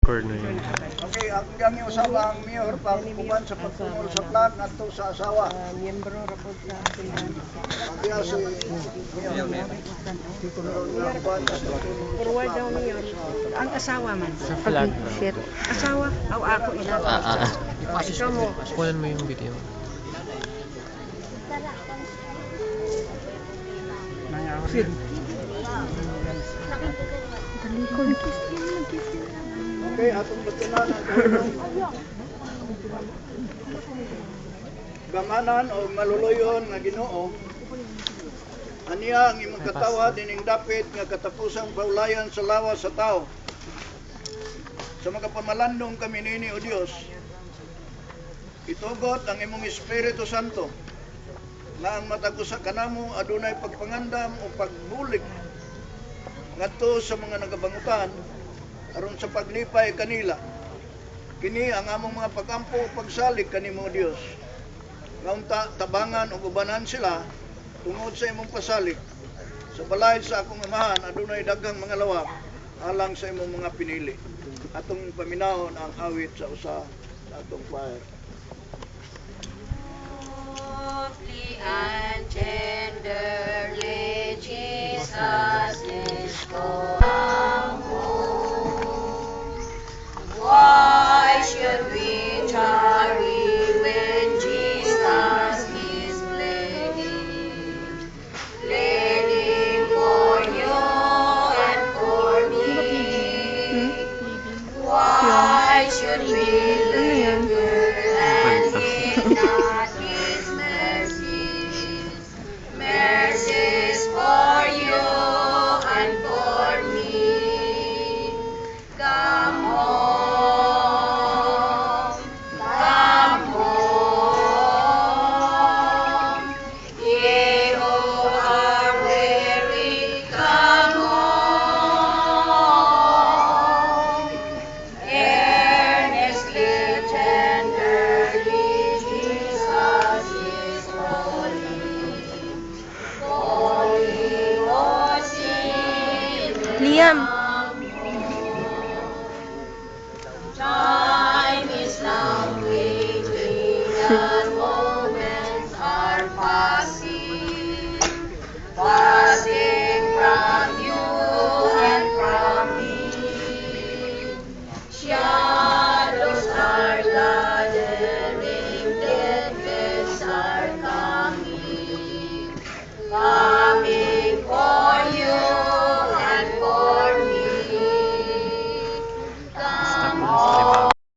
Corner yun. Okay, ang yung usabang mayor pagkuban sa pagtungol sa plan ngadto sa asawa. Miyembro ra po sa Kaya si mayor. forward daw mayor. Ang asawa man. Sa flag. Asawa? Aw ako ina. Ikaw mo. Kunan mo yung video. Fit. Okay, atong batunan ang kahimong gamanan o maluluyon nga Ginoo. Aniya ang imong katawa dining dapit nga katapusang paulayan sa lawas sa tao. Sa mga pamalandong kami nini o Dios, itugot ang imong Espiritu Santo na ang matag usa kanamo adunay pagpangandam o pagbulig ngadto sa mga nagabangutan aron sa paglipay kanila. Kini ang among mga pagampo o pagsalig kanimo Dios. Nga unta tabangan o ubanan sila tungod sa imong pasalig. Sa balay sa akong amahan adunay daghang mga lawak alang sa imong mga pinili. Atong paminahon ang awit sa usa sa atong choir. Softly and tenderly Jesus is come home. Why should we tarry when Jesus is pleading for you and for me? Why should we linger and heed not His mercies for you and for me? Come home, ye who are weary, come home. Earnestly, tenderly, Jesus is calling, oh sinners, Liam. time is now fleeting and moments are passing from you and from me.